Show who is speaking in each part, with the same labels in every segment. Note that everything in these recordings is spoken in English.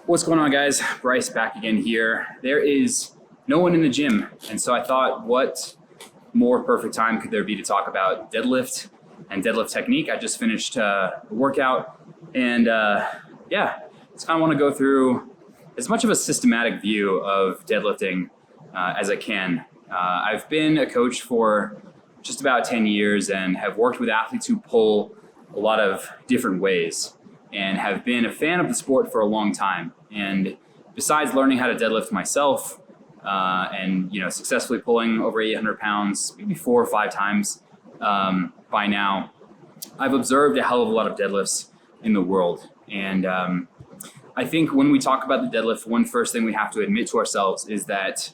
Speaker 1: What's going on, guys? Bryce back again here. There is no one in the gym, and so I thought, what more perfect time could there be to talk about deadlift and deadlift technique? I just finished a workout, and just kind of want to go through as much of a systematic view of deadlifting as I can. I've been a coach for just about 10 years and have worked with athletes who pull a lot of different ways, and have been a fan of the sport for a long time. And besides learning how to deadlift myself and successfully pulling over 800 pounds, maybe 4 or 5 times by now, I've observed a hell of a lot of deadlifts in the world. And I think when we talk about the deadlift, one first thing we have to admit to ourselves is that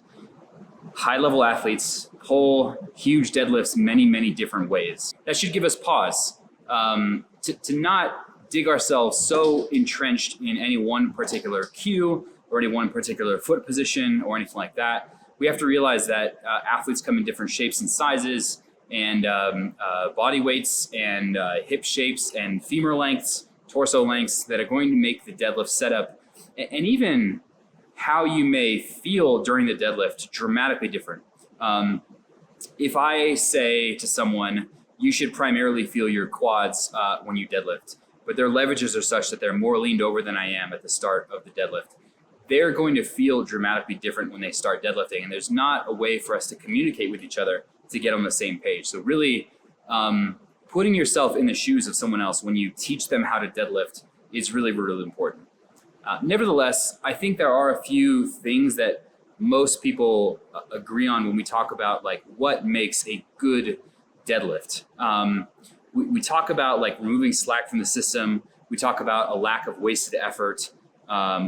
Speaker 1: high-level athletes pull huge deadlifts many, many different ways. That should give us pause to not dig ourselves so entrenched in any one particular cue or any one particular foot position or anything like that. We have to realize that athletes come in different shapes and sizes, and body weights and hip shapes and femur lengths, torso lengths that are going to make the deadlift setup and even how you may feel during the deadlift dramatically different. If I say to someone, you should primarily feel your quads when you deadlift, but their leverages are such that they're more leaned over than I am at the start of the deadlift, they're going to feel dramatically different when they start deadlifting. And there's not a way for us to communicate with each other to get on the same page. So really putting yourself in the shoes of someone else when you teach them how to deadlift is really, really important. Nevertheless, I think there are a few things that most people agree on when we talk about like what makes a good deadlift. We talk about like removing slack from the system. We talk about a lack of wasted effort.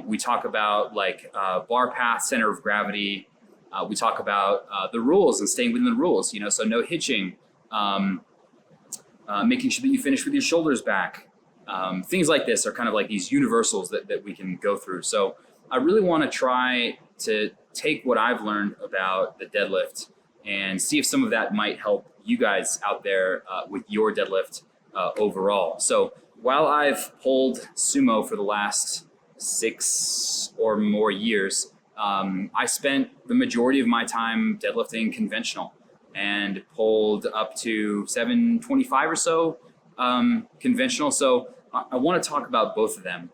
Speaker 1: We talk about like bar path, center of gravity. We talk about the rules and staying within the rules, so no hitching, making sure that you finish with your shoulders back. Things like this are kind of like these universals that we can go through. So I really want to try to take what I've learned about the deadlift and see if some of that might help you guys out there with your deadlift overall. So while I've pulled sumo for the last 6 or more years, I spent the majority of my time deadlifting conventional and pulled up to 725 or so conventional. So I want to talk about both of them.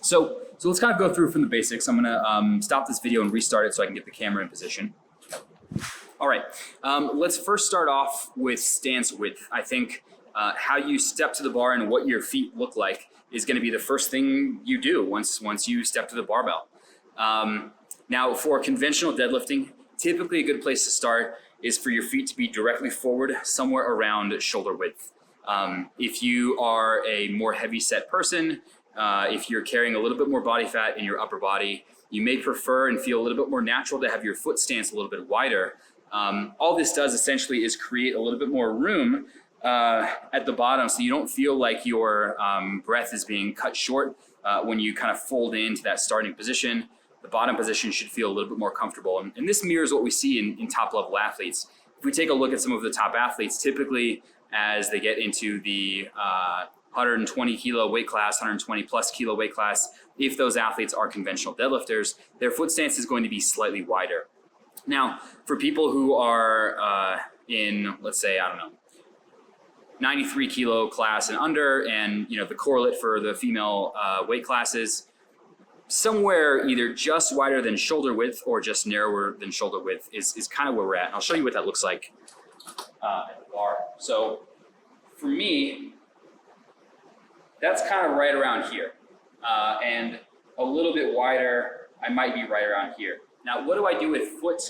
Speaker 1: So let's kind of go through from the basics. I'm going to stop this video and restart it so I can get the camera in position. All right, let's first start off with stance width. I think how you step to the bar and what your feet look like is going to be the first thing you do once you step to the barbell. Now, for conventional deadlifting, typically a good place to start is for your feet to be directly forward, somewhere around shoulder width. If you are a more heavy set person, if you're carrying a little bit more body fat in your upper body, you may prefer and feel a little bit more natural to have your foot stance a little bit wider. All this does essentially is create a little bit more room at the bottom, so you don't feel like your breath is being cut short when you kind of fold into that starting position. The bottom position should feel a little bit more comfortable. And this mirrors what we see in top level athletes. If we take a look at some of the top athletes, typically as they get into the 120 kilo weight class, 120 plus kilo weight class, if those athletes are conventional deadlifters, their foot stance is going to be slightly wider. Now, for people who are in, let's say, 93 kilo class and under, and the correlate for the female weight classes, somewhere either just wider than shoulder width or just narrower than shoulder width is kind of where we're at. And I'll show you what that looks like at the bar. So for me, that's kind of right around here. And a little bit wider, I might be right around here. Now, what do I do with foot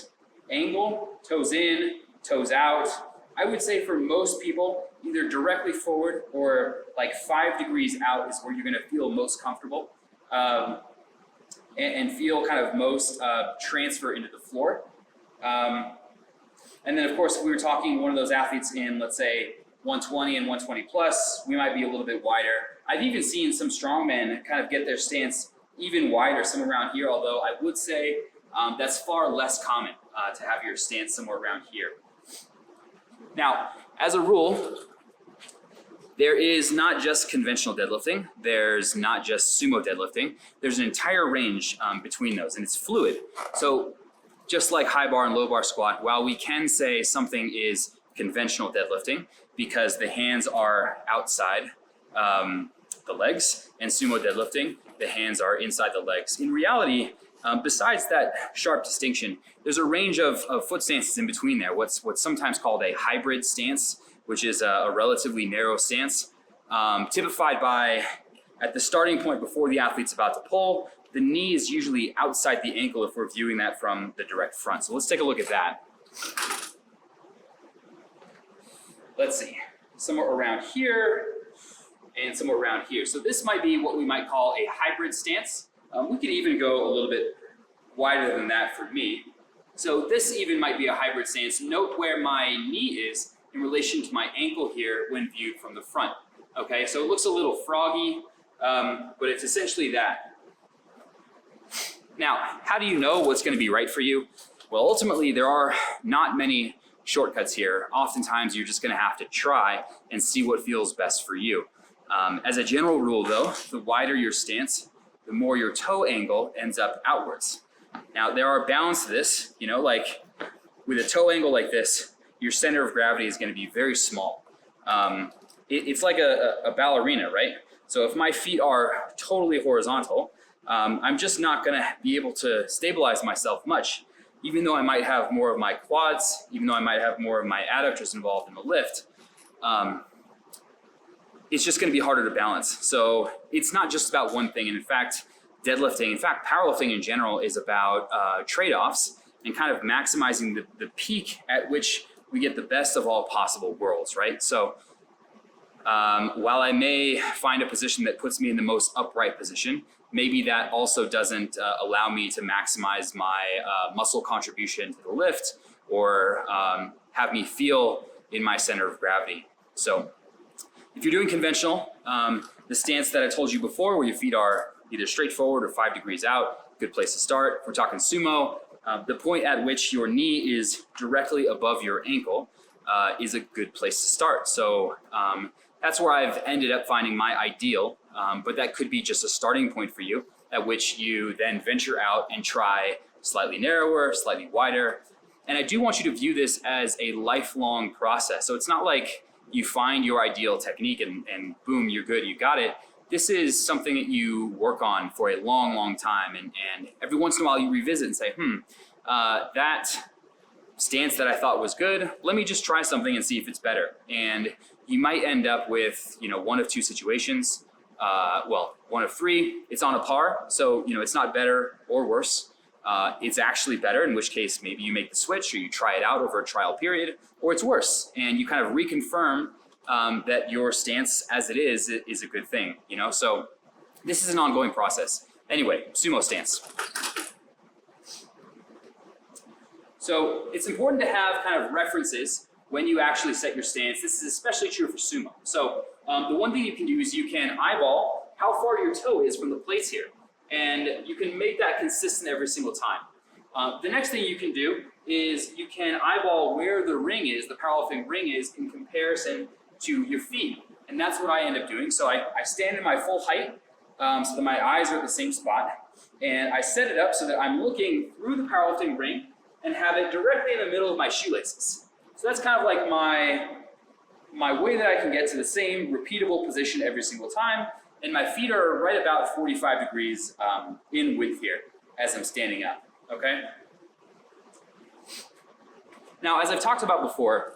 Speaker 1: angle? Toes in, toes out. I would say for most people, either directly forward or like 5 degrees out is where you're gonna feel most comfortable and feel kind of most transfer into the floor. And then of course, if we were talking one of those athletes in, let's say, 120 and 120 plus, we might be a little bit wider. I've even seen some strongmen kind of get their stance even wider, somewhere around here, although I would say that's far less common to have your stance somewhere around here. Now, as a rule, There is not just conventional deadlifting. There's not just sumo deadlifting. There's an entire range between those, and it's fluid. So just like high bar and low bar squat, while we can say something is conventional deadlifting because the hands are outside the legs, and sumo deadlifting, the hands are inside the legs. In reality, besides that sharp distinction, there's a range of foot stances in between there. What's sometimes called a hybrid stance, which is a relatively narrow stance, typified by, at the starting point before the athlete's about to pull, the knee is usually outside the ankle if we're viewing that from the direct front. So let's take a look at that. Let's see, somewhere around here and somewhere around here. So this might be what we might call a hybrid stance. We could even go a little bit wider than that for me. So this even might be a hybrid stance. Note where my knee is in relation to my ankle here when viewed from the front. Okay, so it looks a little froggy, but it's essentially that. Now, how do you know what's going to be right for you? Well, ultimately, there are not many shortcuts here. Oftentimes, you're just going to have to try and see what feels best for you. As a general rule, though, the wider your stance, the more your toe angle ends up outwards. Now, there are bounds to this, like with a toe angle like this, your center of gravity is going to be very small. It's like a ballerina, right? So if my feet are totally horizontal, I'm just not going to be able to stabilize myself much, even though I might have more of my quads, even though I might have more of my adductors involved in the lift. It's just going to be harder to balance. So it's not just about one thing. And in fact, powerlifting in general is about trade-offs and kind of maximizing the peak at which we get the best of all possible worlds, right? So while I may find a position that puts me in the most upright position, maybe that also doesn't allow me to maximize my muscle contribution to the lift or have me feel in my center of gravity. So if you're doing conventional, the stance that I told you before, where your feet are either straight forward or 5 degrees out, good place to start. If we're talking sumo, the point at which your knee is directly above your ankle is a good place to start. So that's where I've ended up finding my ideal, but that could be just a starting point for you, at which you then venture out and try slightly narrower, slightly wider. And I do want you to view this as a lifelong process. So it's not like you find your ideal technique and boom, you're good, you got it. This is something that you work on for a long, long time. And every once in a while you revisit and say, that stance that I thought was good, let me just try something and see if it's better. And you might end up with, one of two situations. One of three, it's on a par. So, it's not better or worse. It's actually better, in which case maybe you make the switch or you try it out over a trial period, or it's worse. And you kind of reconfirm that your stance as it is a good thing, So this is an ongoing process. Anyway, sumo stance. So it's important to have kind of references when you actually set your stance. This is especially true for sumo. So the one thing you can do is you can eyeball how far your toe is from the plates here. And you can make that consistent every single time. The next thing you can do is you can eyeball where the ring is, the powerlifting ring is, in comparison to your feet. And that's what I end up doing. So I stand in my full height so that my eyes are at the same spot. And I set it up so that I'm looking through the powerlifting ring and have it directly in the middle of my shoelaces. So that's kind of like my way that I can get to the same repeatable position every single time. And my feet are right about 45 degrees in width here as I'm standing up, okay? Now, as I've talked about before,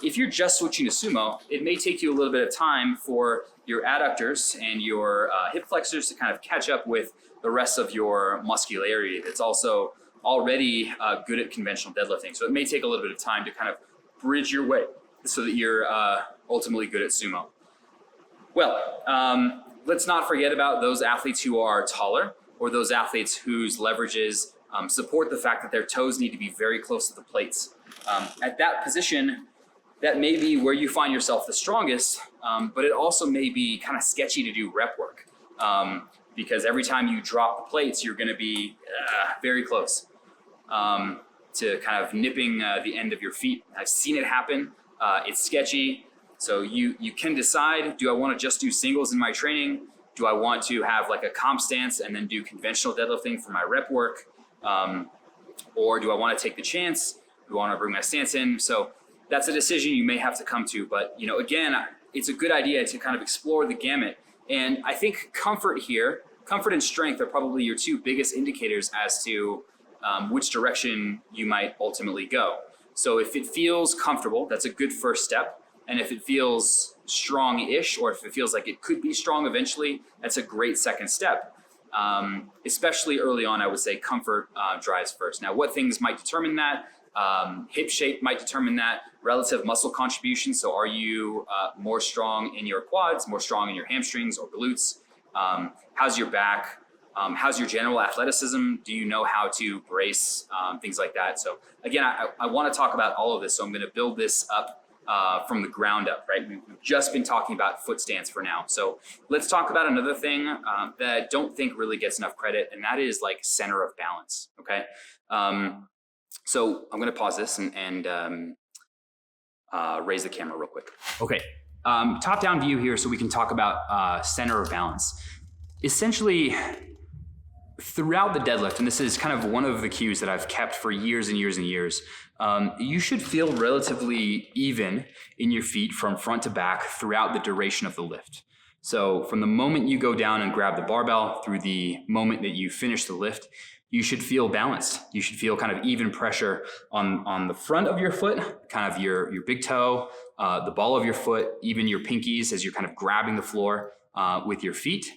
Speaker 1: if you're just switching to sumo, it may take you a little bit of time for your adductors and your hip flexors to kind of catch up with the rest of your muscularity that's also already good at conventional deadlifting. So it may take a little bit of time to kind of bridge your way so that you're ultimately good at sumo. Well, let's not forget about those athletes who are taller or those athletes whose leverages support the fact that their toes need to be very close to the plates. At that position, that may be where you find yourself the strongest, but it also may be kind of sketchy to do rep work because every time you drop the plates, you're going to be very close to kind of nipping the end of your feet. I've seen it happen. It's sketchy. So you can decide, do I want to just do singles in my training? Do I want to have like a comp stance and then do conventional deadlifting for my rep work? Or do I want to take the chance? Do I want to bring my stance in? So that's a decision you may have to come to. But, you know, again, it's a good idea to kind of explore the gamut. And I think comfort and strength are probably your two biggest indicators as to which direction you might ultimately go. So if it feels comfortable, that's a good first step. And if it feels strong-ish, or if it feels like it could be strong eventually, that's a great second step. Especially early on, I would say comfort drives first. Now, what things might determine that? Hip shape might determine that. Relative muscle contribution. So are you more strong in your quads, more strong in your hamstrings or glutes? How's your back? How's your general athleticism? Do you know how to brace? Things like that. So again, I want to talk about all of this. So I'm going to build this up from the ground up, right? We've just been talking about foot stance for now. So let's talk about another thing that I don't think really gets enough credit, and that is like center of balance, okay? So I'm going to pause this and raise the camera real quick. Okay, top-down view here so we can talk about center of balance. Essentially, throughout the deadlift, and this is kind of one of the cues that I've kept for years and years and years, you should feel relatively even in your feet from front to back throughout the duration of the lift. So from the moment you go down and grab the barbell through the moment that you finish the lift, you should feel balanced. You should feel kind of even pressure on the front of your foot, kind of your big toe, the ball of your foot, even your pinkies as you're kind of grabbing the floor with your feet.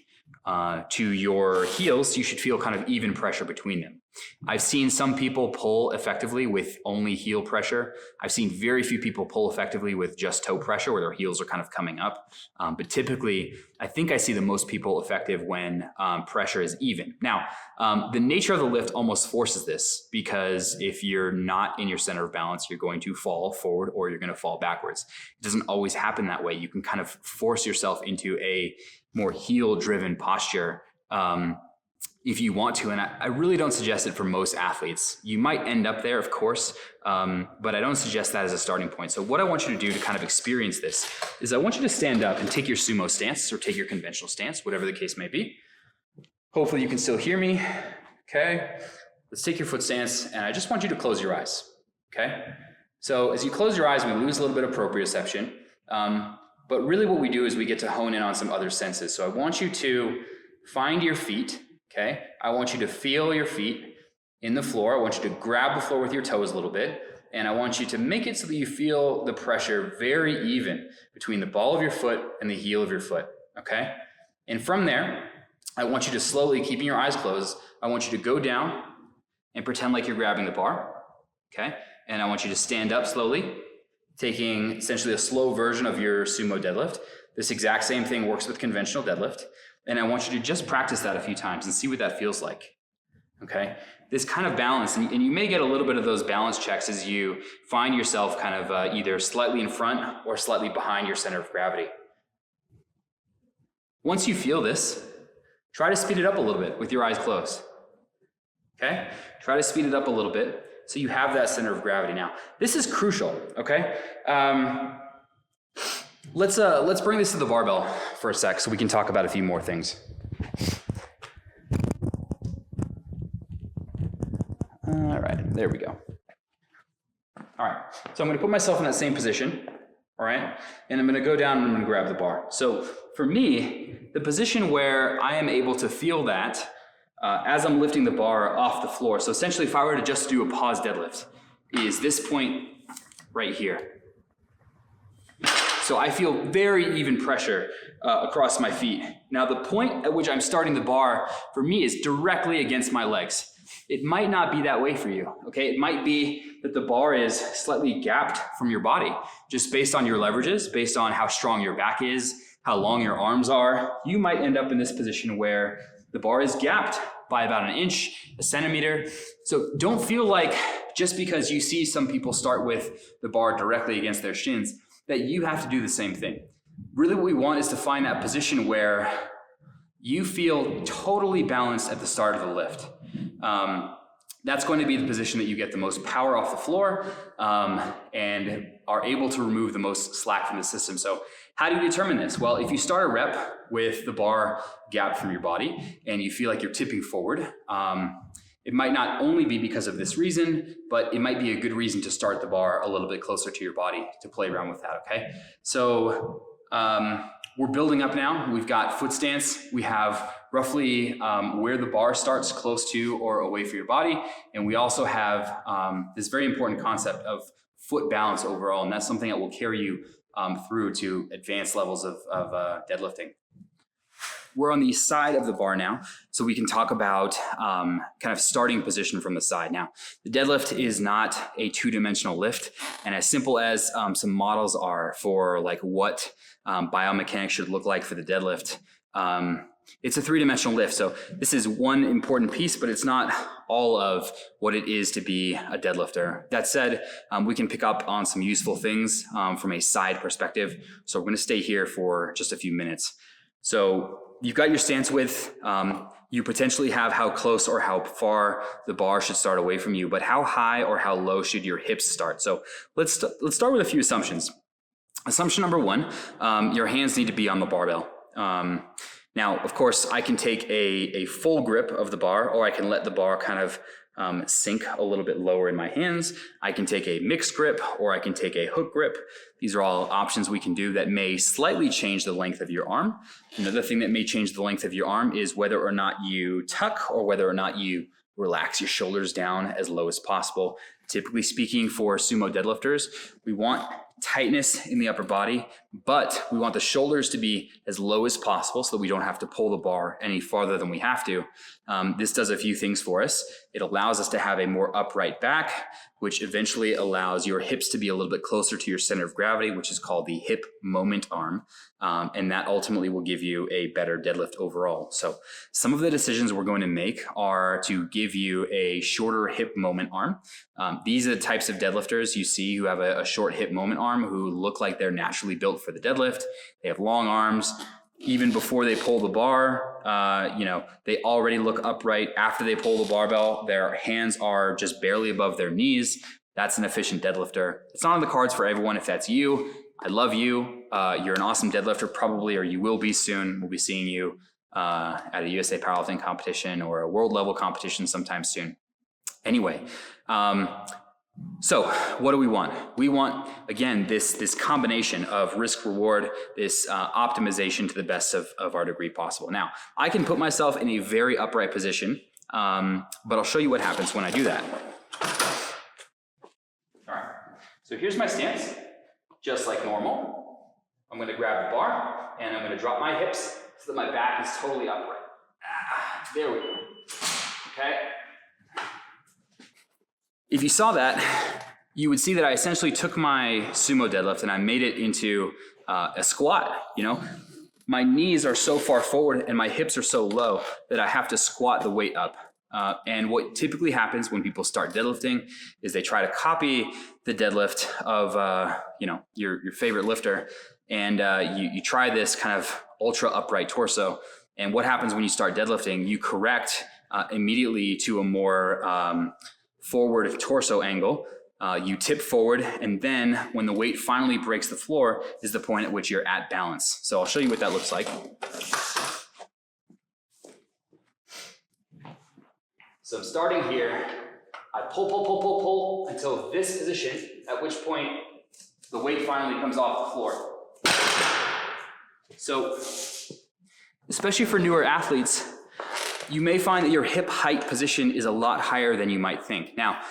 Speaker 1: To your heels, you should feel kind of even pressure between them. I've seen some people pull effectively with only heel pressure. I've seen very few people pull effectively with just toe pressure where their heels are kind of coming up. But typically, I think I see the most people effective when pressure is even. Now, the nature of the lift almost forces this, because if you're not in your center of balance, you're going to fall forward or you're going to fall backwards. It doesn't always happen that way. You can kind of force yourself into a more heel-driven posture if you want to. And I really don't suggest it for most athletes. You might end up there, of course, but I don't suggest that as a starting point. So what I want you to do to kind of experience this is I want you to stand up and take your sumo stance or take your conventional stance, whatever the case may be. Hopefully you can still hear me. Okay, let's take your foot stance, and I just want you to close your eyes. Okay, so as you close your eyes, we lose a little bit of proprioception. But really what we do is we get to hone in on some other senses. So I want you to find your feet, okay? I want you to feel your feet in the floor. I want you to grab the floor with your toes a little bit. And I want you to make it so that you feel the pressure very even between the ball of your foot and the heel of your foot, okay? And from there, I want you to slowly, keeping your eyes closed, I want you to go down and pretend like you're grabbing the bar, okay? And I want you to stand up slowly, taking essentially a slow version of your sumo deadlift. This exact same thing works with conventional deadlift. And I want you to just practice that a few times and see what that feels like, okay? This kind of balance, and you may get a little bit of those balance checks as you find yourself kind of either slightly in front or slightly behind your center of gravity. Once you feel this, try to speed it up a little bit with your eyes closed, okay? Try to speed it up a little bit so you have that center of gravity. Now, this is crucial, okay? Let's bring this to the barbell for a sec so we can talk about a few more things. All right, there we go. All right, so I'm gonna put myself in that same position, all right? And I'm gonna go down and I'm gonna grab the bar. So for me, the position where I am able to feel that as I'm lifting the bar off the floor. So essentially, if I were to just do a pause deadlift, is this point right here. So I feel very even pressure across my feet. Now, the point at which I'm starting the bar for me is directly against my legs. It might not be that way for you, okay? It might be that the bar is slightly gapped from your body, just based on your leverages, based on how strong your back is, how long your arms are. You might end up in this position where the bar is gapped by about an inch, a centimeter. So don't feel like just because you see some people start with the bar directly against their shins, that you have to do the same thing. Really what we want is to find that position where you feel totally balanced at the start of the lift. That's going to be the position that you get the most power off the floor and are able to remove the most slack from the system. So how do you determine this? Well, if you start a rep with the bar gapped from your body and you feel like you're tipping forward, it might not only be because of this reason, but it might be a good reason to start the bar a little bit closer to your body to play around with that, okay? So we're building up now. We've got foot stance. We have roughly where the bar starts, close to or away from your body. And we also have this very important concept of foot balance overall. And that's something that will carry you through to advanced levels of deadlifting. We're on the side of the bar now, so we can talk about kind of starting position from the side. Now, the deadlift is not a two-dimensional lift, and as simple as some models are for like what biomechanics should look like for the deadlift, it's a three-dimensional lift. So this is one important piece, but it's not all of what it is to be a deadlifter. That said, we can pick up on some useful things from a side perspective. So we're going to stay here for just a few minutes. So you've got your stance width. You potentially have how close or how far the bar should start away from you, but how high or how low should your hips start? So let's start with a few assumptions. Assumption number one, your hands need to be on the barbell. Now, of course, I can take a full grip of the bar, or I can let the bar kind of sink a little bit lower in my hands. I can take a mixed grip, or I can take a hook grip. These are all options we can do that may slightly change the length of your arm. Another thing that may change the length of your arm is whether or not you tuck or whether or not you relax your shoulders down as low as possible. Typically speaking, for sumo deadlifters, we want tightness in the upper body, but we want the shoulders to be as low as possible so that we don't have to pull the bar any farther than we have to. This does a few things for us. It allows us to have a more upright back, which eventually allows your hips to be a little bit closer to your center of gravity, which is called the hip moment arm. And that ultimately will give you a better deadlift overall. So some of the decisions we're going to make are to give you a shorter hip moment arm. These are the types of deadlifters you see who have a short hip moment arm who look like they're naturally built for the deadlift. They have long arms. Even before they pull the bar, they already look upright. After they pull the barbell, their hands are just barely above their knees. That's an efficient deadlifter. It's not on the cards for everyone. If that's you, I love you. You're an awesome deadlifter probably, or you will be soon. We'll be seeing you at a USA powerlifting competition or a world level competition sometime soon. Anyway, so what do we want? We want, again, this combination of risk reward, this optimization to the best of our degree possible. Now, I can put myself in a very upright position, but I'll show you what happens when I do that. All right, so here's my stance, just like normal. I'm going to grab the bar and I'm going to drop my hips so that my back is totally upright. There we go. Okay. If you saw that, you would see that I essentially took my sumo deadlift and I made it into a squat. My knees are so far forward and my hips are so low that I have to squat the weight up. And what typically happens when people start deadlifting is they try to copy the deadlift of your favorite lifter, and you try this kind of ultra upright torso. And what happens when you start deadlifting? You correct immediately to a more forward torso angle. You tip forward, and then when the weight finally breaks the floor is the point at which you're at balance. So I'll show you what that looks like. So I'm starting here. I pull until this position, at which point the weight finally comes off the floor. So especially for newer athletes, you may find that your hip height position is a lot higher than you might think. Now,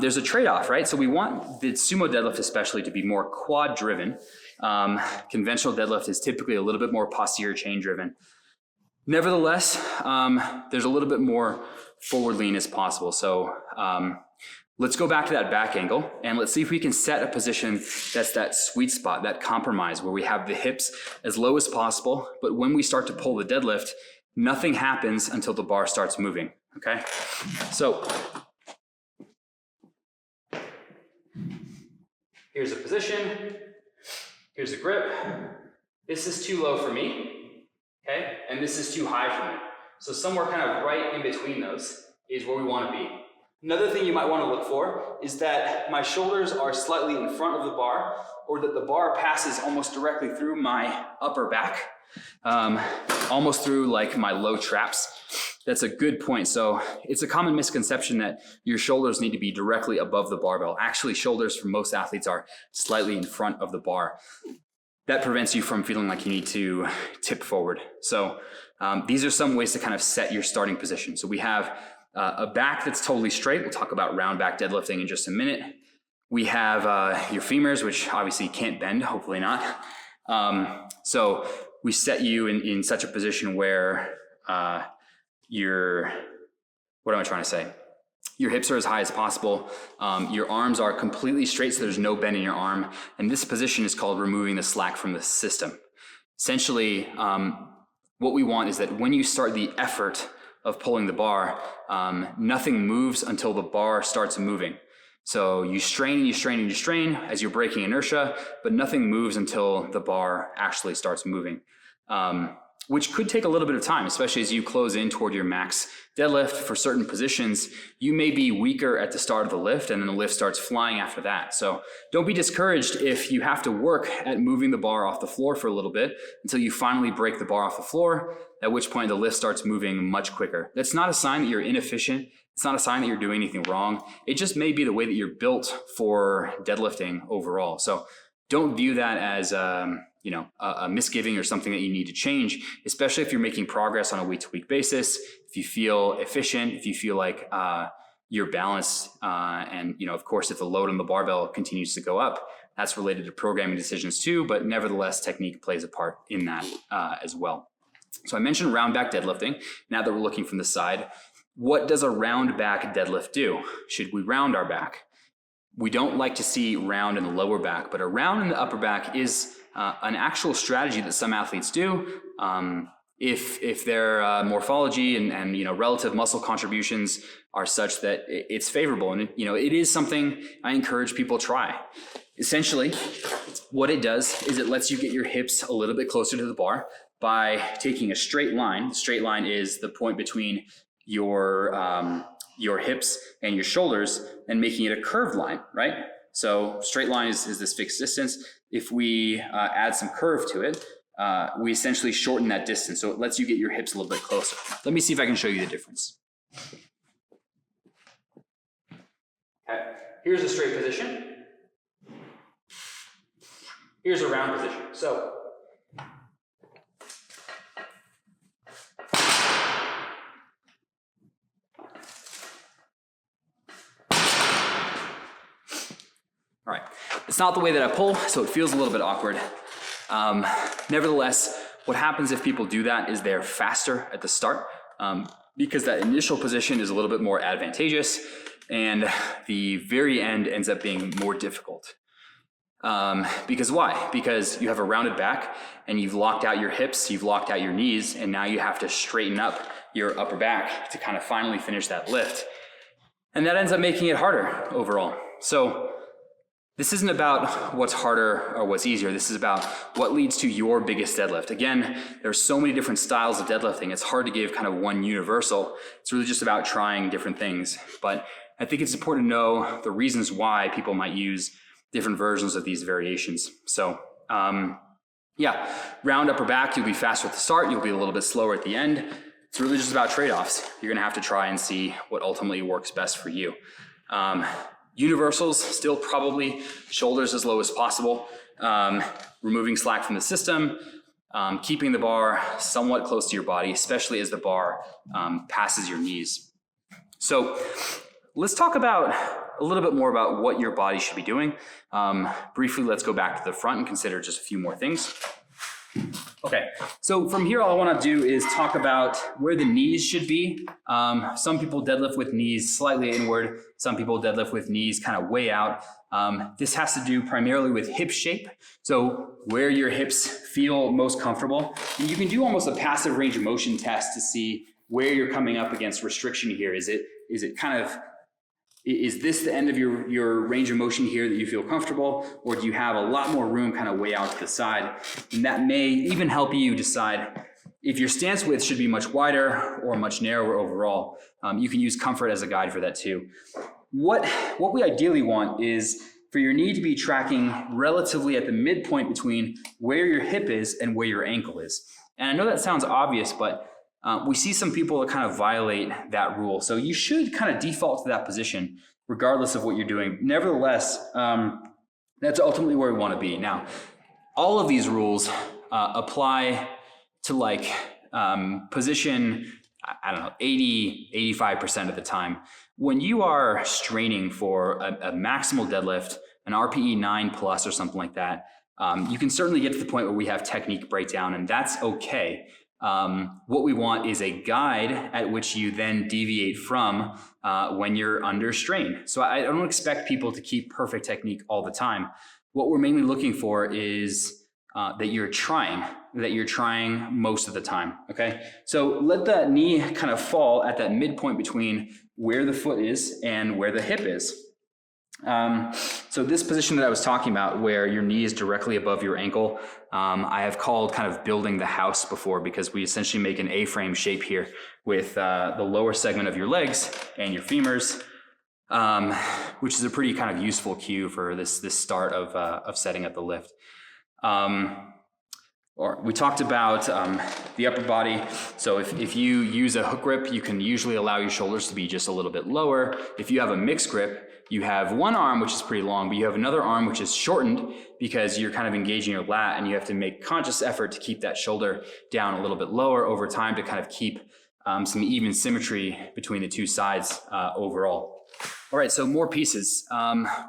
Speaker 1: there's a trade-off, right? So we want the sumo deadlift especially to be more quad driven. Conventional deadlift is typically a little bit more posterior chain driven. Nevertheless, there's a little bit more forward lean as possible. So let's go back to that back angle and let's see if we can set a position that's that sweet spot, that compromise where we have the hips as low as possible, but when we start to pull the deadlift, nothing happens until the bar starts moving, okay? So here's a position, here's a grip. This is too low for me, okay? And this is too high for me. So somewhere kind of right in between those is where we want to be. Another thing you might want to look for is that my shoulders are slightly in front of the bar, or that the bar passes almost directly through my upper back, almost through like my low traps. That's a good point. So it's a common misconception that your shoulders need to be directly above the barbell. Actually, shoulders for most athletes are slightly in front of the bar. That prevents you from feeling like you need to tip forward. So these are some ways to kind of set your starting position. So we have a back that's totally straight. We'll talk about round back deadlifting in just a minute. We have your femurs, which obviously can't bend, hopefully not. So we set you in such a position where what am I trying to say? Your hips are as high as possible. Your arms are completely straight, so there's no bend in your arm. And this position is called removing the slack from the system. Essentially, what we want is that when you start the effort of pulling the bar, nothing moves until the bar starts moving. So you strain and you strain and you strain as you're breaking inertia, but nothing moves until the bar actually starts moving. Which could take a little bit of time, especially as you close in toward your max deadlift. For certain positions, you may be weaker at the start of the lift, and then the lift starts flying after that. So don't be discouraged if you have to work at moving the bar off the floor for a little bit until you finally break the bar off the floor, at which point the lift starts moving much quicker. That's not a sign that you're inefficient. It's not a sign that you're doing anything wrong. It just may be the way that you're built for deadlifting overall. So don't view that as a misgiving or something that you need to change, especially if you're making progress on a week-to-week basis. If you feel efficient, if you feel like you're balanced, and of course, if the load on the barbell continues to go up, that's related to programming decisions too. But nevertheless, technique plays a part in that as well. So I mentioned round back deadlifting. Now that we're looking from the side, what does a round back deadlift do? Should we round our back? We don't like to see round in the lower back, but a round in the upper back is an actual strategy that some athletes do. If their morphology and relative muscle contributions are such that it's favorable, and it is something I encourage people try. Essentially, what it does is it lets you get your hips a little bit closer to the bar by taking a straight line. The straight line is the point between your hips and your shoulders, and making it a curved line, right? So straight line is this fixed distance. If we add some curve to it, we essentially shorten that distance. So it lets you get your hips a little bit closer. Let me see if I can show you the difference. Okay, here's a straight position. Here's a round position. So all right, it's not the way that I pull, so it feels a little bit awkward. Nevertheless, what happens if people do that is they're faster at the start, because that initial position is a little bit more advantageous, and the very end ends up being more difficult. Because why? Because you have a rounded back, and you've locked out your hips, you've locked out your knees, and now you have to straighten up your upper back to kind of finally finish that lift. And that ends up making it harder overall. So this isn't about what's harder or what's easier. This is about what leads to your biggest deadlift. Again, there's so many different styles of deadlifting. It's hard to give kind of one universal. It's really just about trying different things. But I think it's important to know the reasons why people might use different versions of these variations. So round upper back, you'll be faster at the start. You'll be a little bit slower at the end. It's really just about trade-offs. You're gonna have to try and see what ultimately works best for you. Universals, still probably shoulders as low as possible, removing slack from the system, keeping the bar somewhat close to your body, especially as the bar passes your knees. So let's talk about a little bit more about what your body should be doing. Briefly, let's go back to the front and consider just a few more things. Okay, so from here, all I want to do is talk about where the knees should be. Some people deadlift with knees slightly inward. Some people deadlift with knees kind of way out. This has to do primarily with hip shape. So where your hips feel most comfortable. And you can do almost a passive range of motion test to see where you're coming up against restriction here. Is it kind of, is this the end of your range of motion here that you feel comfortable, or do you have a lot more room kind of way out to the side? And that may even help you decide if your stance width should be much wider or much narrower overall, you can use comfort as a guide for that too. What we ideally want is for your knee to be tracking relatively at the midpoint between where your hip is and where your ankle is. And I know that sounds obvious, but we see some people that kind of violate that rule. So you should kind of default to that position regardless of what you're doing. Nevertheless, that's ultimately where we want to be. Now, all of these rules apply to like position, I don't know, 80, 85% of the time. When you are straining for a maximal deadlift, an RPE 9 plus or something like that, you can certainly get to the point where we have technique breakdown, and that's okay. What we want is a guide at which you then deviate from when you're under strain. So I don't expect people to keep perfect technique all the time. What we're mainly looking for is that you're trying most of the time, okay? So let that knee kind of fall at that midpoint between where the foot is and where the hip is. So this position that I was talking about where your knee is directly above your ankle, I have called kind of building the house before, because we essentially make an A-frame shape here with the lower segment of your legs and your femurs, which is a pretty kind of useful cue for this start of setting up the lift. Or we talked about the upper body. So if you use a hook grip, you can usually allow your shoulders to be just a little bit lower. If you have a mixed grip, you have one arm which is pretty long, but you have another arm which is shortened because you're kind of engaging your lat, and you have to make conscious effort to keep that shoulder down a little bit lower over time to kind of keep some even symmetry between the two sides overall. All right, so more pieces.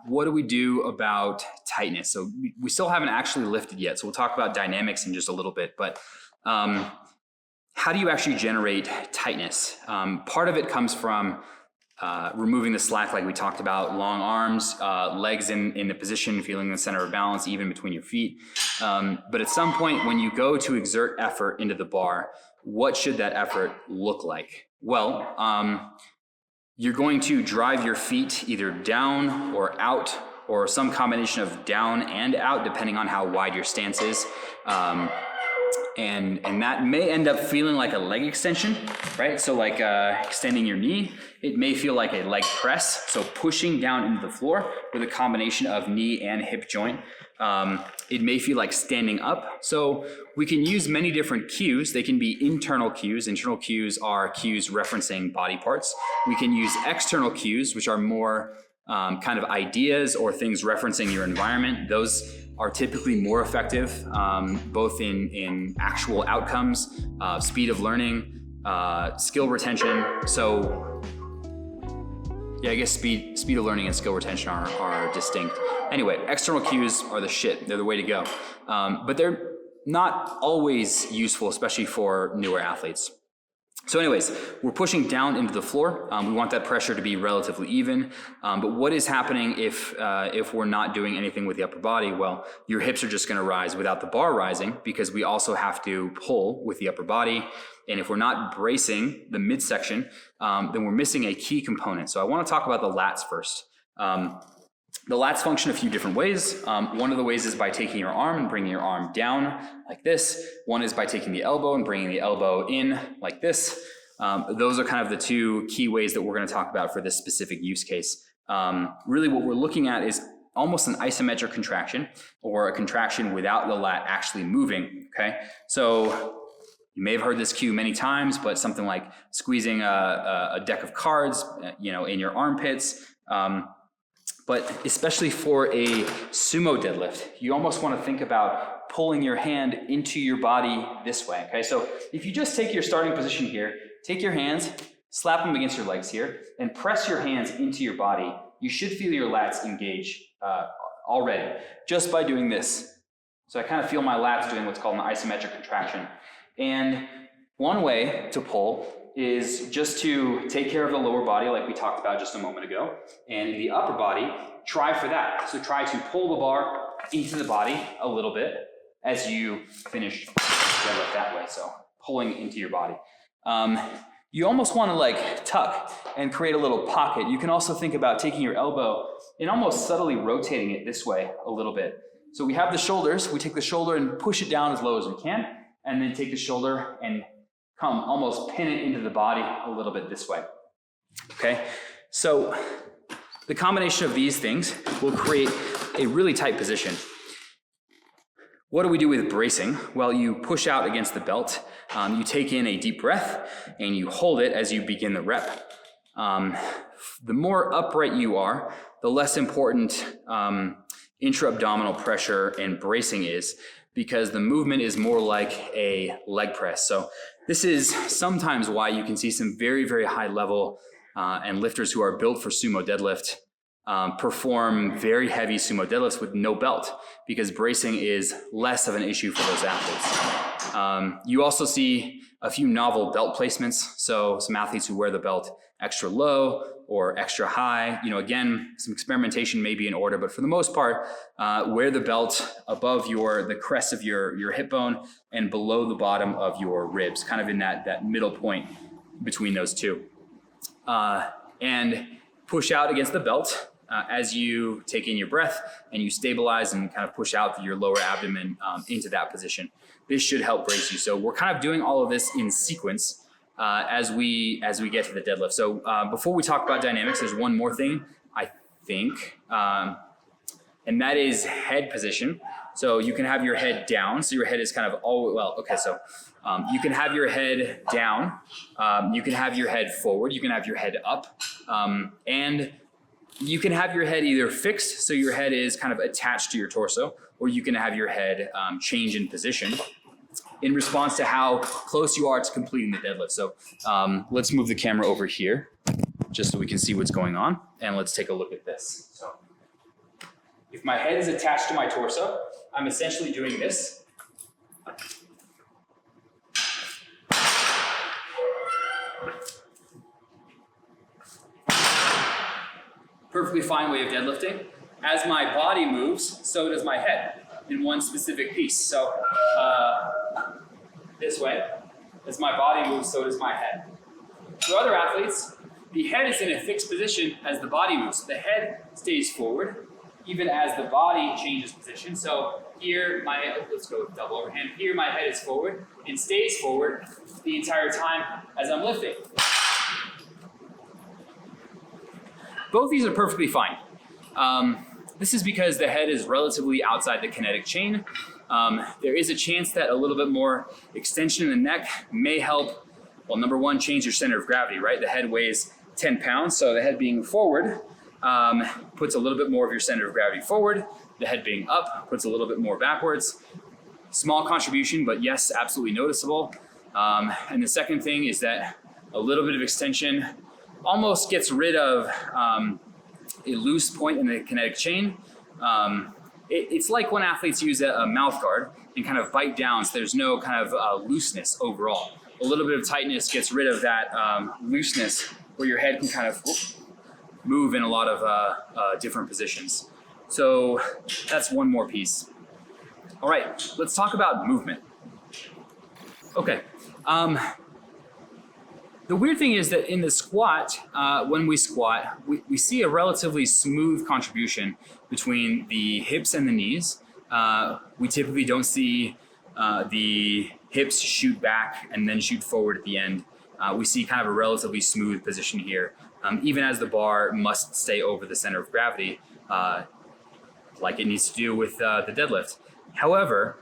Speaker 1: What do we do about tightness? So we still haven't actually lifted yet, so we'll talk about dynamics in just a little bit, but how do you actually generate tightness? Part of it comes from removing the slack like we talked about, long arms, legs in the position, feeling the center of balance even between your feet. But at some point when you go to exert effort into the bar, what should that effort look like? Well, you're going to drive your feet either down or out, or some combination of down and out, depending on how wide your stance is. And that may end up feeling like a leg extension, right? So like extending your knee. It may feel like a leg press, so pushing down into the floor with a combination of knee and hip joint. It may feel like standing up. So we can use many different cues. They can be internal cues. Internal cues are cues referencing body parts. We can use external cues, which are more kind of ideas or things referencing your environment. Those are typically more effective, both in actual outcomes, speed of learning, skill retention. So yeah, I guess speed of learning and skill retention are distinct. Anyway, external cues are the shit. They're the way to go. But they're not always useful, especially for newer athletes. So anyways, we're pushing down into the floor. We want that pressure to be relatively even. But what is happening if we're not doing anything with the upper body? Well, your hips are just going to rise without the bar rising, because we also have to pull with the upper body. And if we're not bracing the midsection, then we're missing a key component. So I want to talk about the lats first. The lats function a few different ways. One of the ways is by taking your arm and bringing your arm down like this. One is by taking the elbow and bringing the elbow in like this. Those are kind of the two key ways that we're going to talk about for this specific use case. Really what we're looking at is almost an isometric contraction, or a contraction without the lat actually moving, okay? So you may have heard this cue many times, but something like squeezing a deck of cards, in your armpits. But especially for a sumo deadlift, you almost want to think about pulling your hand into your body this way, okay? So if you just take your starting position here, take your hands, slap them against your legs here, and press your hands into your body, you should feel your lats engage already, just by doing this. So I kind of feel my lats doing what's called an isometric contraction. And one way to pull is just to take care of the lower body like we talked about just a moment ago. And in the upper body, try for that. So try to pull the bar into the body a little bit as you finish deadlift that way. So pulling into your body. You almost want to like tuck and create a little pocket. You can also think about taking your elbow and almost subtly rotating it this way a little bit. So we have the shoulders. We take the shoulder and push it down as low as we can. and then take the shoulder and almost pin it into the body a little bit this way. Okay, so the combination of these things will create a really tight position. What do we do with bracing? Well, you push out against the belt, you take in a deep breath, and you hold it as you begin the rep. The more upright you are, the less important intra-abdominal pressure and bracing is, because the movement is more like a leg press. So this is sometimes why you can see some very, very high level and lifters who are built for sumo deadlift perform very heavy sumo deadlifts with no belt, because bracing is less of an issue for those athletes. You also see a few novel belt placements. So some athletes who wear the belt extra low or extra high. Again, some experimentation may be in order, but for the most part, wear the belt above the crest of your hip bone and below the bottom of your ribs, kind of in that middle point between those two. And push out against the belt as you take in your breath and you stabilize and kind of push out your lower abdomen into that position. This should help brace you. So we're kind of doing all of this in sequence as we get to the deadlift. So before we talk about dynamics, there's one more thing, I think, and that is head position. So you can have your head down. So your head is kind of you can have your head down. You can have your head forward. You can have your head up. And you can have your head either fixed, so your head is kind of attached to your torso, or you can have your head change in position in response to how close you are to completing the deadlift. So let's move the camera over here just so we can see what's going on. And let's take a look at this. So if my head is attached to my torso, I'm essentially doing this. Perfectly fine way of deadlifting. As my body moves, so does my head in one specific piece. So this way, as my body moves, so does my head. For other athletes, the head is in a fixed position as the body moves. The head stays forward, even as the body changes position. So here, let's go with double overhand. Here, my head is forward and stays forward the entire time as I'm lifting. Both these are perfectly fine. This is because the head is relatively outside the kinetic chain. There is a chance that a little bit more extension in the neck may help, well, number one, change your center of gravity, right? The head weighs 10 pounds, so the head being forward puts a little bit more of your center of gravity forward. The head being up puts a little bit more backwards. Small contribution, but yes, absolutely noticeable. And the second thing is that a little bit of extension almost gets rid of a loose point in the kinetic chain. It's like when athletes use a mouth guard and kind of bite down, so there's no kind of looseness overall. A little bit of tightness gets rid of that looseness where your head can kind of move in a lot of different positions. So that's one more piece. All right, let's talk about movement. Okay. The weird thing is that in the squat, when we squat, we see a relatively smooth contribution between the hips and the knees. We typically don't see the hips shoot back and then shoot forward at the end. We see kind of a relatively smooth position here, even as the bar must stay over the center of gravity, like it needs to do with the deadlift. However,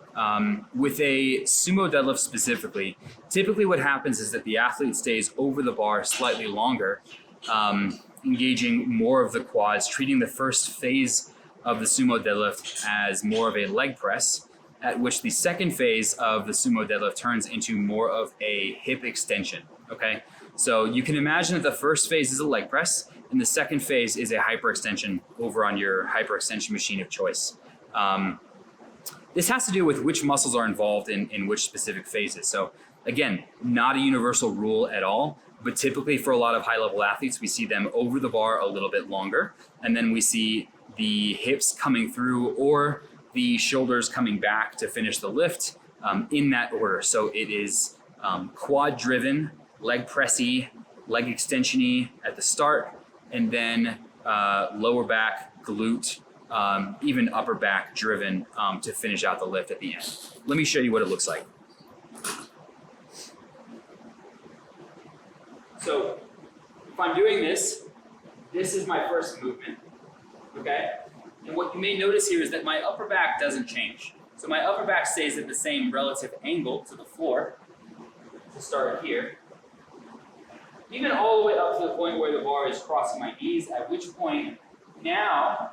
Speaker 1: with a sumo deadlift specifically, typically what happens is that the athlete stays over the bar slightly longer, engaging more of the quads, treating the first phase of the sumo deadlift as more of a leg press, at which the second phase of the sumo deadlift turns into more of a hip extension, okay? So you can imagine that the first phase is a leg press, and the second phase is a hyperextension over on your hyperextension machine of choice. This has to do with which muscles are involved in which specific phases. So again, not a universal rule at all, but typically for a lot of high-level athletes, we see them over the bar a little bit longer, and then we see the hips coming through or the shoulders coming back to finish the lift in that order. So it is quad-driven, leg pressy, leg extension-y at the start, and then lower back, glute, even upper back driven to finish out the lift at the end. Let me show you what it looks like. So if I'm doing this, this is my first movement, okay? And what you may notice here is that my upper back doesn't change. So my upper back stays at the same relative angle to the floor, to start here, even all the way up to the point where the bar is crossing my knees, at which point now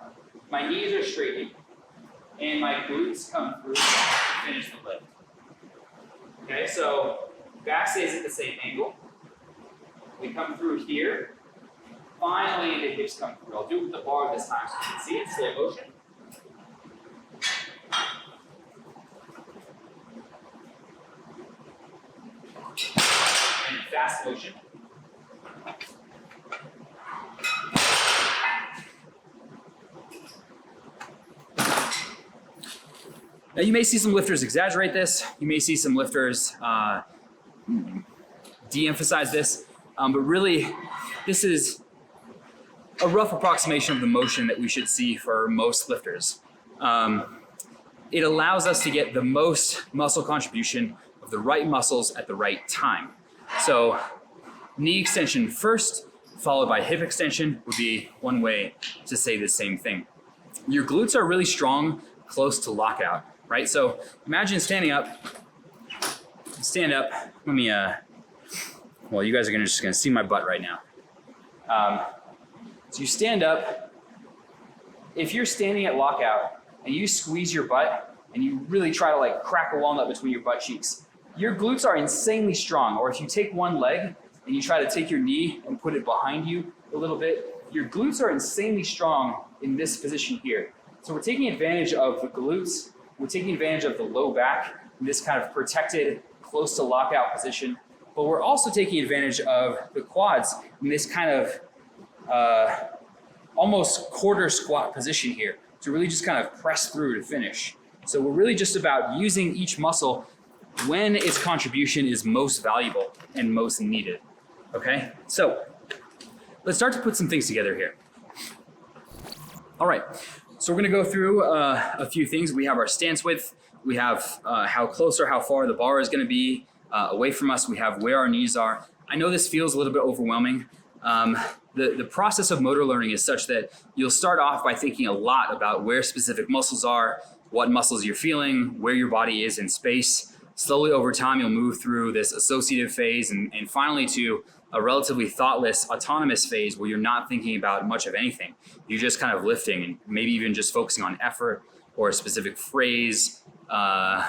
Speaker 1: my knees are straightening and my glutes come through to finish the lift. Okay, so back stays at the same angle. We come through here. Finally, the hips come through. I'll do it with the bar this time so you can see it in slow motion. And fast motion. Now you may see some lifters exaggerate this. You may see some lifters de-emphasize this, but really this is a rough approximation of the motion that we should see for most lifters. It allows us to get the most muscle contribution of the right muscles at the right time. So knee extension first, followed by hip extension would be one way to say the same thing. Your glutes are really strong close to lockout, right? So imagine standing up, stand up. Let me, well, you guys are just gonna see my butt right now. So you stand up. If you're standing at lockout and you squeeze your butt and you really try to like crack a walnut between your butt cheeks, your glutes are insanely strong. Or if you take one leg and you try to take your knee and put it behind you a little bit, your glutes are insanely strong in this position here. So we're taking advantage of the glutes, we're taking advantage of the low back in this kind of protected, close to lockout position, but we're also taking advantage of the quads in this kind of almost quarter squat position here to really just kind of press through to finish. So we're really just about using each muscle when its contribution is most valuable and most needed, okay? So let's start to put some things together here. All right, so we're gonna go through a few things. We have our stance width, we have how close or how far the bar is gonna be away from us, we have where our knees are. I know this feels a little bit overwhelming. The process of motor learning is such that you'll start off by thinking a lot about where specific muscles are, what muscles you're feeling, where your body is in space. Slowly over time, you'll move through this associative phase and finally to a relatively thoughtless, autonomous phase where you're not thinking about much of anything. You're just kind of lifting and maybe even just focusing on effort or a specific phrase, a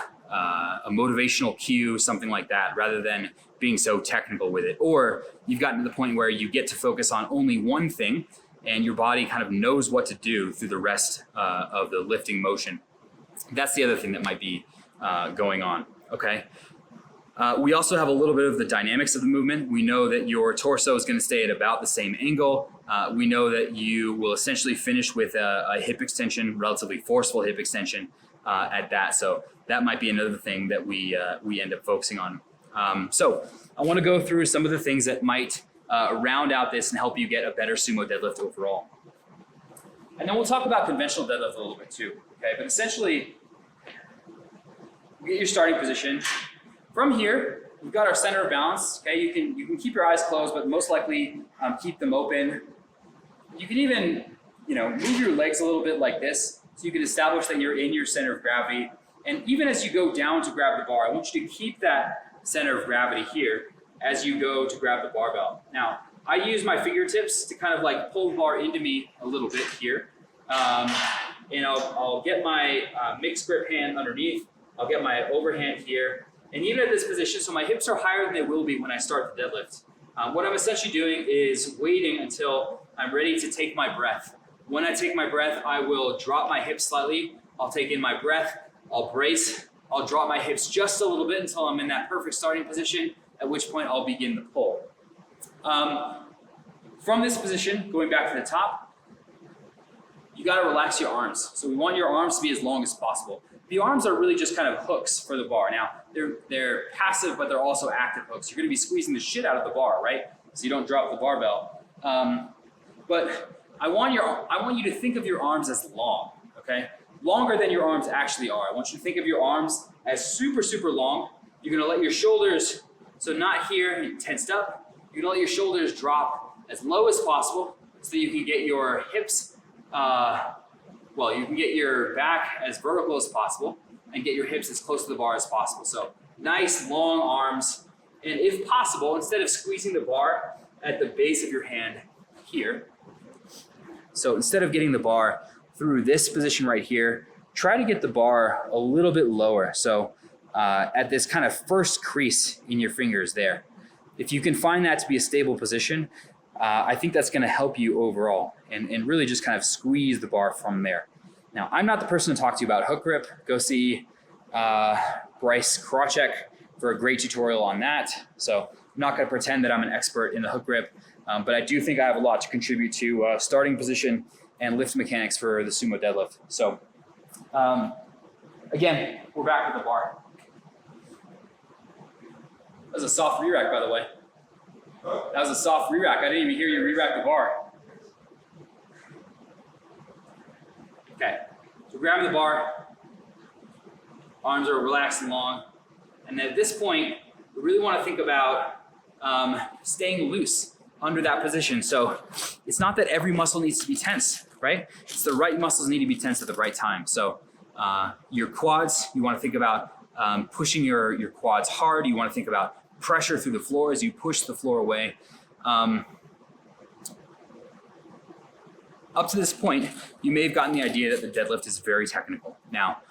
Speaker 1: motivational cue, something like that, rather than being so technical with it. Or you've gotten to the point where you get to focus on only one thing and your body kind of knows what to do through the rest of the lifting motion. That's the other thing that might be going on, okay? We also have a little bit of the dynamics of the movement. We know that your torso is going to stay at about the same angle. We know that you will essentially finish with a hip extension, relatively forceful hip extension at that. So that might be another thing that we end up focusing on. So I want to go through some of the things that might round out this and help you get a better sumo deadlift overall. And then we'll talk about conventional deadlift a little bit too, okay? But essentially, you get your starting position. From here, we've got our center of balance, okay? You can keep your eyes closed, but most likely keep them open. You can even, move your legs a little bit like this, so you can establish that you're in your center of gravity. And even as you go down to grab the bar, I want you to keep that center of gravity here as you go to grab the barbell. Now, I use my fingertips to kind of like pull the bar into me a little bit here. And I'll get my mixed grip hand underneath. I'll get my overhand here. And even at this position, so my hips are higher than they will be when I start the deadlift. What I'm essentially doing is waiting until I'm ready to take my breath. When I take my breath, I will drop my hips slightly. I'll take in my breath, I'll brace, I'll drop my hips just a little bit until I'm in that perfect starting position, at which point I'll begin the pull. From this position, going back to the top, you gotta relax your arms. So we want your arms to be as long as possible. The arms are really just kind of hooks for the bar. Now, they're passive, but they're also active hooks. You're gonna be squeezing the shit out of the bar, right? So you don't drop the barbell. But I want you to think of your arms as long, okay? Longer than your arms actually are. I want you to think of your arms as super, super long. You're gonna let your shoulders, so not here, tensed up. You're gonna let your shoulders drop as low as possible so that you can get your hips, you can get your back as vertical as possible and get your hips as close to the bar as possible. So nice long arms, and if possible, instead of squeezing the bar at the base of your hand here, so instead of getting the bar through this position right here, try to get the bar a little bit lower. So at this kind of first crease in your fingers there. If you can find that to be a stable position, I think that's gonna help you overall and really just kind of squeeze the bar from there. Now, I'm not the person to talk to you about hook grip. Go see Bryce for a great tutorial on that. So I'm not gonna pretend that I'm an expert in the hook grip, but I do think I have a lot to contribute to starting position and lift mechanics for the sumo deadlift. So again, we're back with the bar. That was a soft re-rack, by the way. That was a soft re-rack. I didn't even hear you re-rack the bar. Okay, so grabbing the bar, arms are relaxed and long. And then at this point, we really want to think about staying loose under that position. So it's not that every muscle needs to be tense, right? It's the right muscles need to be tense at the right time. So your quads, you want to think about pushing your quads hard. You want to think about pressure through the floor as you push the floor away. Up to this point, you may have gotten the idea that the deadlift is very technical. Now,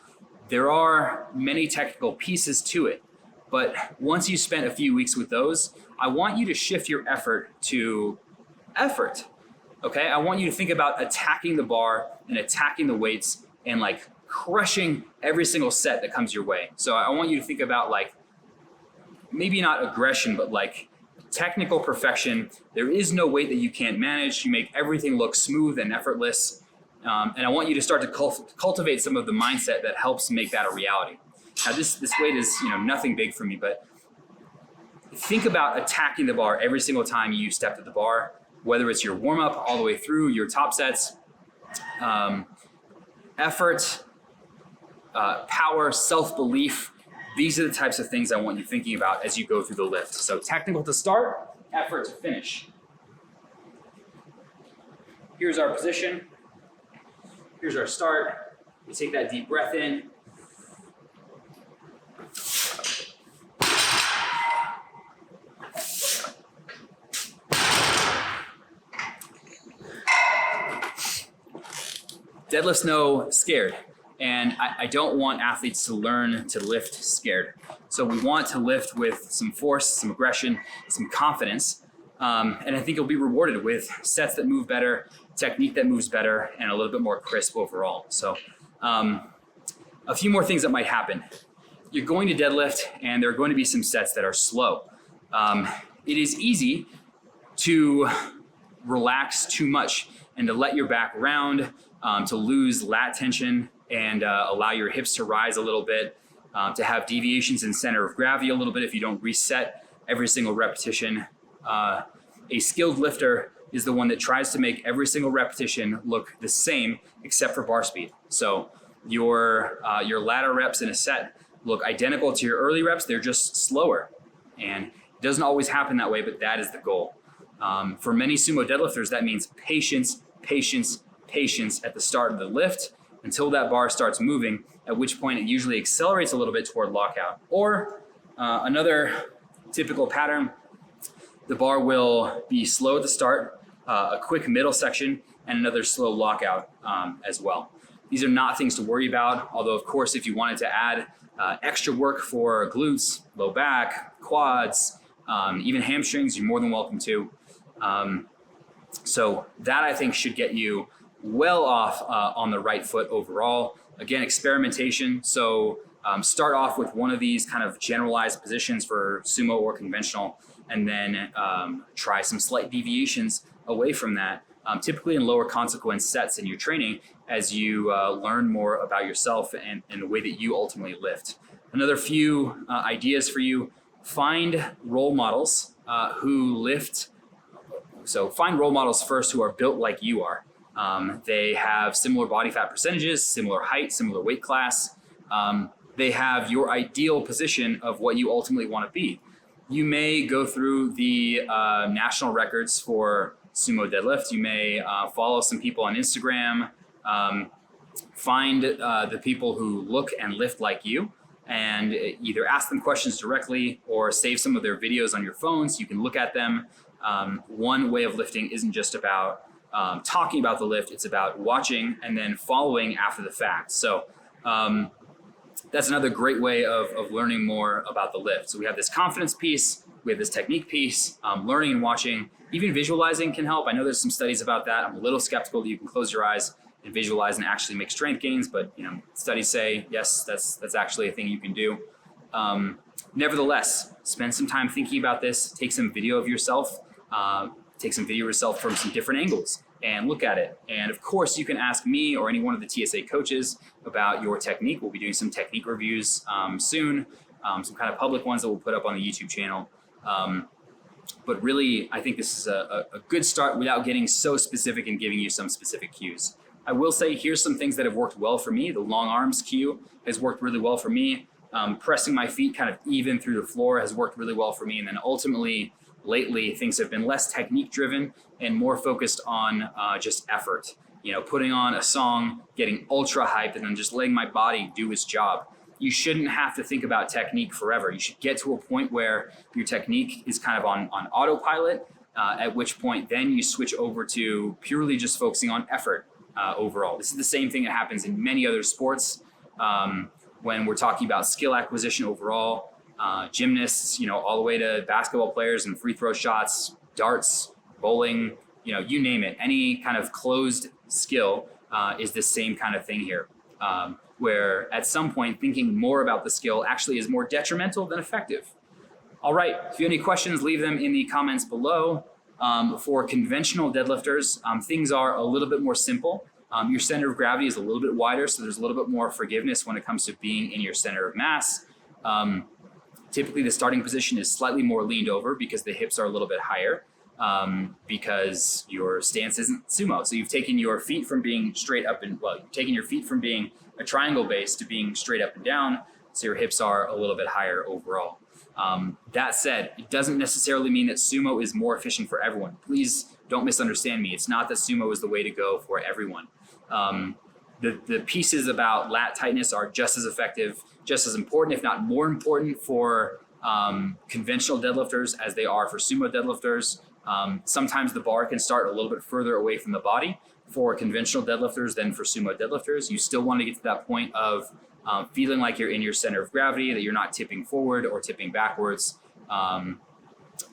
Speaker 1: there are many technical pieces to it, but once you spent a few weeks with those, I want you to shift your effort to effort, okay? I want you to think about attacking the bar and attacking the weights and like crushing every single set that comes your way. So I want you to think about like, maybe not aggression, but like technical perfection. There is no weight that you can't manage. You make everything look smooth and effortless. And I want you to start to cultivate some of the mindset that helps make that a reality. Now this weight is nothing big for me, but think about attacking the bar every single time you step to the bar, whether it's your warm up all the way through your top sets, effort, power, self-belief. These are the types of things I want you thinking about as you go through the lift. So technical to start, effort to finish. Here's our position. Here's our start. We take that deep breath in. Deadlifts no scared. And I don't want athletes to learn to lift scared. So we want to lift with some force, some aggression, some confidence. And I think you'll be rewarded with sets that move better, technique that moves better, and a little bit more crisp overall. So a few more things that might happen. You're going to deadlift and there are going to be some sets that are slow. It is easy to relax too much and to let your back round, to lose lat tension, and allow your hips to rise a little bit, to have deviations in center of gravity a little bit if you don't reset every single repetition. A skilled lifter is the one that tries to make every single repetition look the same except for bar speed. So your latter reps in a set look identical to your early reps, they're just slower. And it doesn't always happen that way, but that is the goal. For many sumo deadlifters, that means patience, patience, patience at the start of the lift, until that bar starts moving, at which point it usually accelerates a little bit toward lockout. Or another typical pattern, the bar will be slow at the start, a quick middle section, and another slow lockout as well. These are not things to worry about, although of course if you wanted to add extra work for glutes, low back, quads, even hamstrings, you're more than welcome to. So that I think should get you well off on the right foot overall. Again, experimentation. So start off with one of these kind of generalized positions for sumo or conventional, and then try some slight deviations away from that, typically in lower consequence sets in your training as you learn more about yourself and the way that you ultimately lift. Another few ideas for you: find role models who lift. So find role models first who are built like you are. They have similar body fat percentages, similar height, similar weight class. They have your ideal position of what you ultimately want to be. You may go through the national records for sumo deadlift. You may follow some people on Instagram, find the people who look and lift like you, and either ask them questions directly or save some of their videos on your phone so you can look at them. One way of lifting isn't just about talking about the lift, it's about watching and then following after the fact. So that's another great way of learning more about the lift. So we have this confidence piece, we have this technique piece, learning and watching. Even visualizing can help. I know there's some studies about that. I'm a little skeptical that you can close your eyes and visualize and actually make strength gains, but studies say yes, that's actually a thing you can do. Nevertheless, spend some time thinking about this. Take some video of yourself. Take some video of yourself from some different angles and look at it. And of course, you can ask me or any one of the TSA coaches about your technique. We'll be doing some technique reviews soon, some kind of public ones that we'll put up on the YouTube channel. But really, I think this is a good start without getting so specific and giving you some specific cues. I will say, here's some things that have worked well for me. The long arms cue has worked really well for me. Pressing my feet kind of even through the floor has worked really well for me. And then ultimately, lately, things have been less technique driven and more focused on just effort. Putting on a song, getting ultra hyped, and then just letting my body do its job. You shouldn't have to think about technique forever. You should get to a point where your technique is kind of on autopilot, at which point then you switch over to purely just focusing on effort overall. This is the same thing that happens in many other sports when we're talking about skill acquisition overall. Gymnasts, all the way to basketball players and free throw shots, darts, bowling, you name it. Any kind of closed skill is the same kind of thing here, where at some point thinking more about the skill actually is more detrimental than effective. All right, if you have any questions, leave them in the comments below. For conventional deadlifters, things are a little bit more simple. Your center of gravity is a little bit wider, so there's a little bit more forgiveness when it comes to being in your center of mass. Typically, the starting position is slightly more leaned over because the hips are a little bit higher, because your stance isn't sumo. So you've taken your feet from being straight up and, you've taken your feet from being a triangle base to being straight up and down, so your hips are a little bit higher overall. That said, it doesn't necessarily mean that sumo is more efficient for everyone. Please don't misunderstand me. It's not that sumo is the way to go for everyone. The pieces about lat tightness are just as effective, just as important, if not more important for conventional deadlifters as they are for sumo deadlifters. Sometimes the bar can start a little bit further away from the body for conventional deadlifters than for sumo deadlifters. You still want to get to that point of feeling like you're in your center of gravity, that you're not tipping forward or tipping backwards.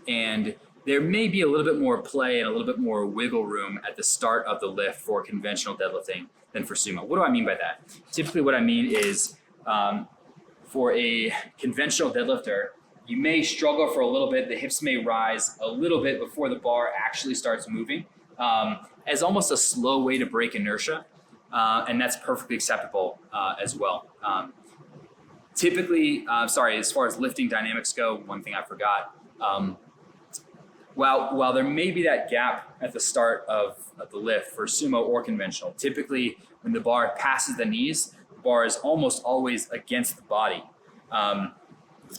Speaker 1: And there may be a little bit more play and a little bit more wiggle room at the start of the lift for conventional deadlifting than for sumo. What do I mean by that? Typically what I mean is for a conventional deadlifter, you may struggle for a little bit. The hips may rise a little bit before the bar actually starts moving, as almost a slow way to break inertia. And that's perfectly acceptable as well. Typically, as far as lifting dynamics go, one thing I forgot, while there may be that gap at the start of the lift for sumo or conventional, typically when the bar passes the knees, the bar is almost always against the body.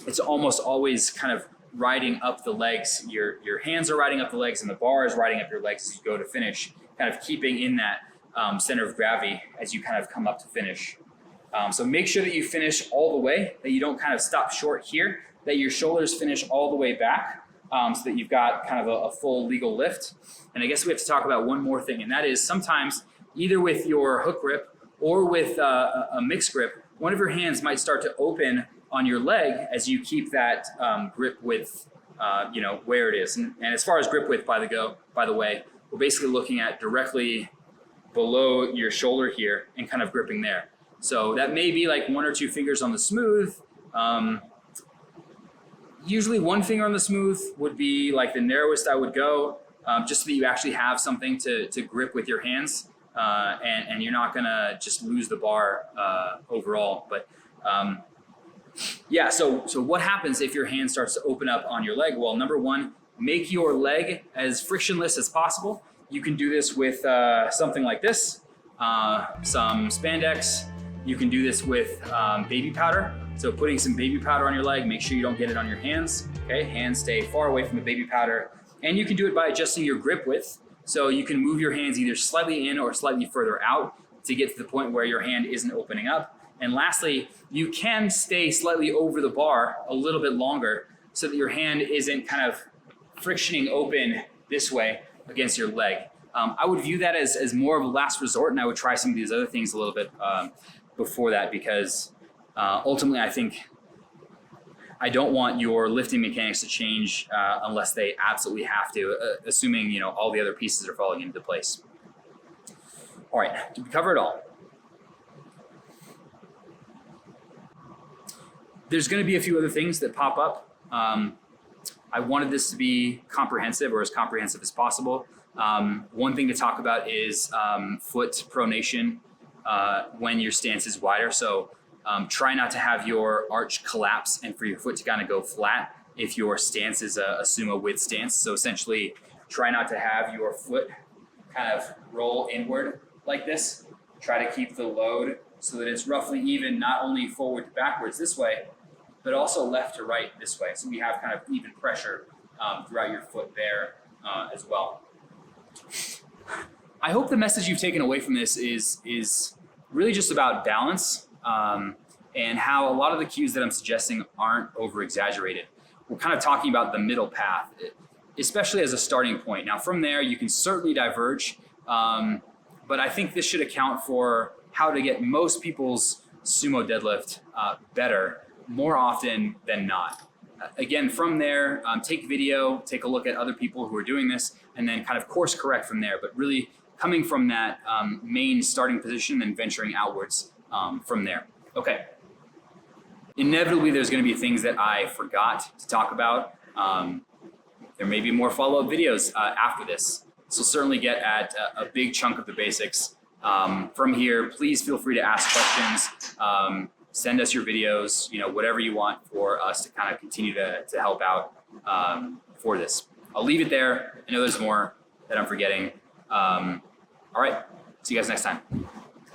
Speaker 1: It's almost always kind of riding up the legs. Your hands are riding up the legs and the bar is riding up your legs as you go to finish, kind of keeping in that center of gravity as you kind of come up to finish. So make sure that you finish all the way, that you don't kind of stop short here, that your shoulders finish all the way back, so that you've got kind of a full legal lift. And I guess we have to talk about one more thing, and that is sometimes either with your hook grip or with a mixed grip, one of your hands might start to open on your leg as you keep that grip width, where it is. And as far as grip width, by the way, we're basically looking at directly below your shoulder here and kind of gripping there. So that may be like one or two fingers on the smooth. Usually one finger on the smooth would be like the narrowest I would go, just so that you actually have something to grip with your hands, and you're not gonna just lose the bar overall. But so what happens if your hand starts to open up on your leg? Well, number one, make your leg as frictionless as possible. You can do this with something like this, some spandex, You can do this with baby powder. So putting some baby powder on your leg, make sure you don't get it on your hands. Okay, hands stay far away from the baby powder. And you can do it by adjusting your grip width. So you can move your hands either slightly in or slightly further out to get to the point where your hand isn't opening up. And lastly, you can stay slightly over the bar a little bit longer so that your hand isn't kind of frictioning open this way against your leg. I would view that as more of a last resort, and I would try some of these other things a little bit before that, because ultimately I think I don't want your lifting mechanics to change unless they absolutely have to, assuming all the other pieces are falling into place. All right, did we cover it all? There's going to be a few other things that pop up. I wanted this to be comprehensive, or as comprehensive as possible. One thing to talk about is foot pronation when your stance is wider. So try not to have your arch collapse and for your foot to kind of go flat if your stance is a sumo width stance. So essentially, try not to have your foot kind of roll inward like this. Try to keep the load so that it's roughly even, not only forward to backwards this way, but also left to right this way. So we have kind of even pressure throughout your foot there as well. I hope the message you've taken away from this is really just about balance and how a lot of the cues that I'm suggesting aren't over-exaggerated. We're kind of talking about the middle path, especially as a starting point. Now from there, you can certainly diverge, but I think this should account for how to get most people's sumo deadlift better more often than not. Again, from there, take video, take a look at other people who are doing this, and then kind of course correct from there, but really coming from that main starting position and venturing outwards from there. Okay. Inevitably, there's going to be things that I forgot to talk about. There may be more follow-up videos after this. So certainly get at a big chunk of the basics. From here, please feel free to ask questions. Send us your videos, whatever you want for us to kind of continue to help out for this. I'll leave it there. I know there's more that I'm forgetting. All right, see you guys next time.